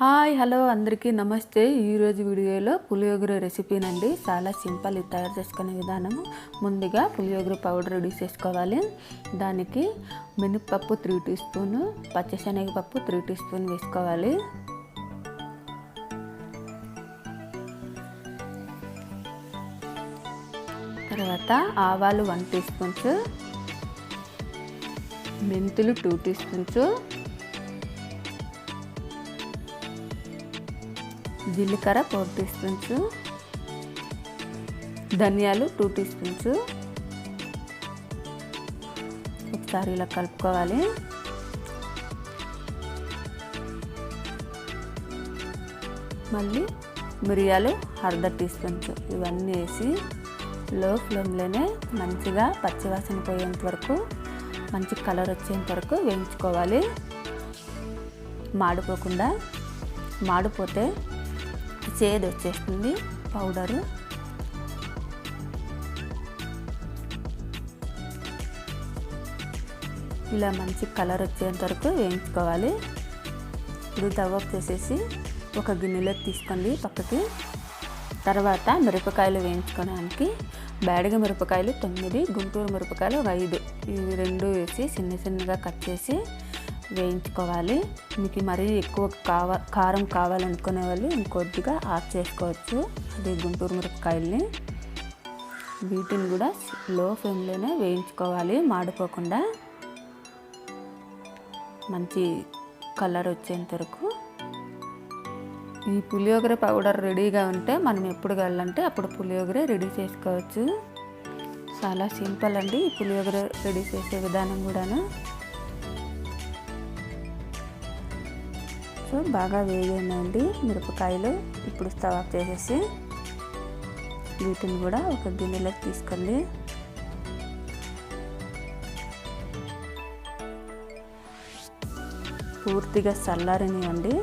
Hi hello అందరికీ నమస్తే. ఈరోజు వీడియోలో పులియోగరే రెసిపీనండి. చాలా సింపుల్ ఇది తయారు చేసుకునే విధానము. ముందుగా పులియోగరే పౌడర్ రెడీ చేసుకోవాలి. దానికి మినపప్పు 3 టీ స్పూన్, పచ్చిశనగపప్పు 3 టీ స్పూన్ వేసుకోవాలి. తర్వాత ఆవాలు 1 టీ స్పూన్స్, మెంతులు 2 టీ స్పూన్స్, జీలకర్ర 4 టీ స్పూన్స్, ధనియాలు 2 టీ స్పూన్స్. ఒకసారి ఇలా కలుపుకోవాలి. మళ్ళీ మిరియాలు 1/2 టీ స్పూన్స్. ఇవన్నీ వేసి లో ఫ్లేమ్లోనే మంచిగా పచ్చివాసన పోయేంత వరకు, మంచి కలర్ వచ్చేంత వరకు వేయించుకోవాలి. మాడిపోకుండా, మాడిపోతే చేదు వచ్చేస్తుంది పౌడరు. ఇలా మంచి కలర్ వచ్చేంత వరకు వేయించుకోవాలి. ఇప్పుడు తవ్వ చేసేసి ఒక గిన్నెలోకి తీసుకోండి పక్కకి. తర్వాత మిరపకాయలు వేయించుకోవడానికి బేడగ మిరపకాయలు 9, గుంటూరు మిరపకాయలు 5, ఇవి 2 వేసి చిన్నగా కట్ చేసి వేయించుకోవాలి. మీకు మరీ ఎక్కువ కారం కావాలనుకునే వాళ్ళు ఇంకొద్దిగా ఆఫ్ చేసుకోవచ్చు అది గుంటూరు మిరపకాయల్ని. వీటిని కూడా లో ఫ్లేమ్లోనే వేయించుకోవాలి, మాడిపోకుండా మంచి కలర్ వచ్చేంత వరకు. ఈ పులియోగరే పౌడర్ రెడీగా ఉంటే మనం ఎప్పుడు కావాలంటే అప్పుడు పులియోగరే రెడీ చేసుకోవచ్చు. చాలా సింపుల్ అండి ఈ పులియోగరే రెడీ చేసే విధానం కూడాను. బాగా వేగినాయండి మిరపకాయలు. ఇప్పుడు స్టవ్ ఆఫ్ చేసేసి వీటిని కూడా ఒక గిన్నెలోకి తీసుకోండి. పూర్తిగా చల్లారనివ్వండి.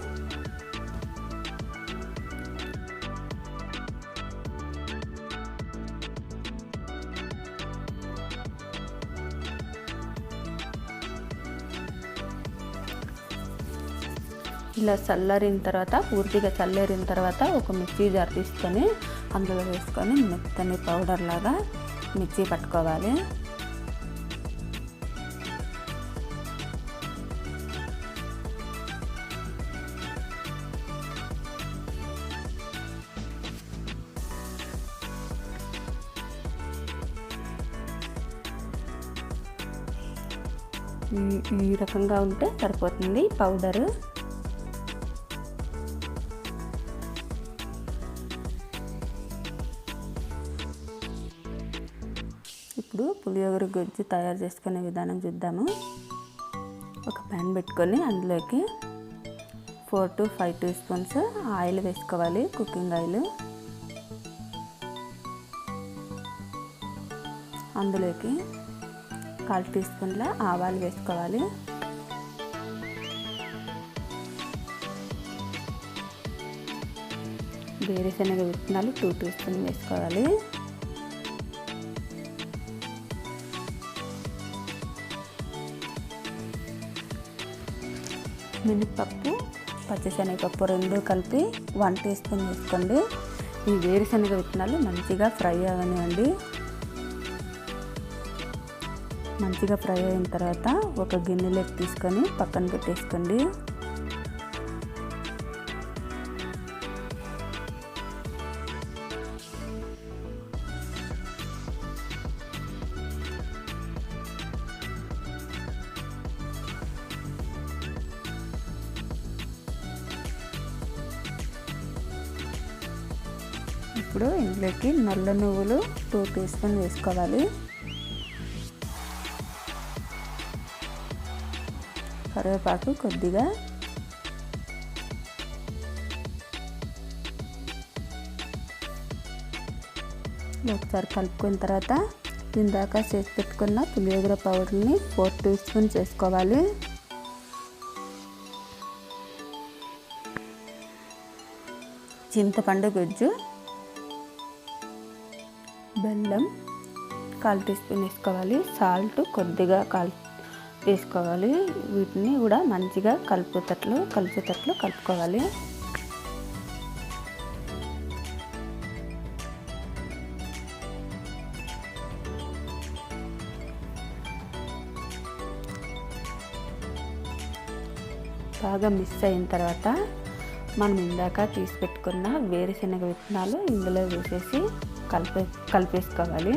ఇలా చల్లారిన తర్వాత, పూర్తిగా చల్లారిన తర్వాత ఒక మిక్సీ జార్ తీసుకొని అందులో వేసుకొని మెత్తని పౌడర్ లాగా మిక్సీ పట్టుకోవాలి. ఈ రకంగా ఉంటే సరిపోతుంది పౌడరు. ఇప్పుడు పులియోగరే గుజ్జు తయారు చేసుకునే విధానం చూద్దాము. ఒక ప్యాన్ పెట్టుకొని అందులోకి 4 to 5 టీ స్పూన్స్ ఆయిల్ వేసుకోవాలి, కుకింగ్ ఆయిల్. అందులోకి 1/4 టీ స్పూన్ల ఆవాలు వేసుకోవాలి. వేరుశనగ విత్తనాలు 2 టీ స్పూన్ వేసుకోవాలి. మినపప్పు, పచ్చిశనగపప్పు 2 కలిపి 1 టీ స్పూన్ వేసుకోండి. ఈ వేరుశనగ విత్తనాలు మంచిగా ఫ్రై అవనివ్వండి. మంచిగా ఫ్రై అయిన తర్వాత ఒక గిన్నెలోకి తీసుకొని పక్కన పెట్టేసుకోండి. ఇప్పుడు ఇందులోకి నల్ల నువ్వులు 2 టీ స్పూన్ వేసుకోవాలి. కరివేపాకు కొద్దిగా, ఒకసారి కలుపుకున్న తర్వాత ఇందాక చేసి పెట్టుకున్న పులియోగరే పౌడర్ని 4 టీ స్పూన్ చేసుకోవాలి. చింతపండు గుజ్జు, బెల్లం 1/4 టీ స్పూన్ వేసుకోవాలి. సాల్ట్ కొద్దిగా వేసుకోవాలి. వీటిని కూడా మంచిగా కలిపేటట్లు కలుపుకోవాలి. బాగా మిక్స్ అయిన తర్వాత మనం ఇందాక తీసి పెట్టుకున్న వేరుశనగ విత్తనాలు ఇందులో వేసేసి కలిపేసుకోవాలి.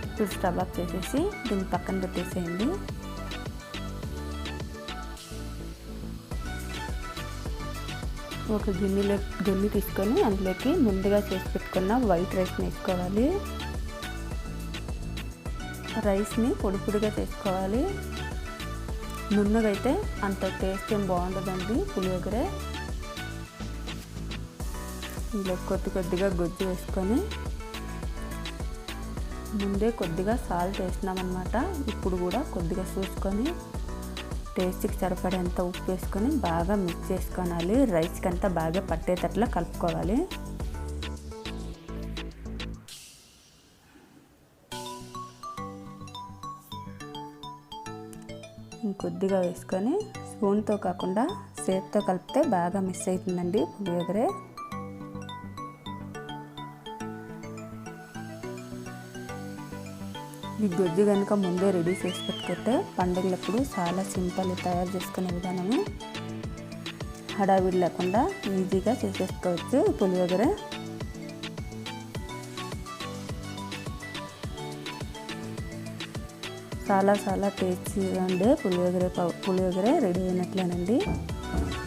ఇప్పుడు స్టవ్ ఆఫ్ చేసేసి దీన్ని పక్కన పెట్టేసేయండి. ఒక గిన్నె తీసుకొని అందులోకి ముందుగా చేసి పెట్టుకున్న వైట్ రైస్ని వేసుకోవాలి. రైస్ని పొడిగా చేసుకోవాలి. నున్నగా అయితే అంత టేస్ట్ ఏం బాగుండదండి పులియోగరే. ఇందులో కొద్దిగా గొజ్జు వేసుకొని ముందే కొద్దిగా సాల్ట్ వేసినామన్నమాట. ఇప్పుడు కూడా కొద్దిగా చూసుకొని టేస్ట్కి సరిపడేంత ఉప్పు వేసుకొని బాగా మిక్స్ చేసుకోవాలి. రైస్కి అంతా బాగా పట్టేటట్లా కలుపుకోవాలి. ఇంకొద్దిగా వేసుకొని స్పూన్తో కాకుండా చేతితో కలిపితే బాగా మిక్స్ అవుతుందండి పులియోగరే. ఈ గొజ్జు కనుక ముందే రెడీ చేసి పెట్టుకుంటే పండుగలప్పుడు చాలా సింపుల్ తయారు చేసుకునే విధానము. హడావిడి లేకుండా ఈజీగా చేసేసుకోవచ్చు పులియోగరే. చాలా టేస్టీగా ఉండే పులియోగరే రెడీ అయినట్లేనండి.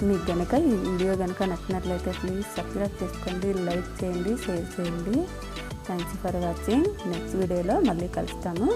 మీకు కనుక ఈ వీడియో కనుక నచ్చినట్లయితే ప్లీజ్ సబ్స్క్రైబ్ చేసుకోండి, లైక్ చేయండి, షేర్ చేయండి. Thanks for watching. నెక్స్ట్ వీడియోలో మళ్ళీ కలుస్తాము.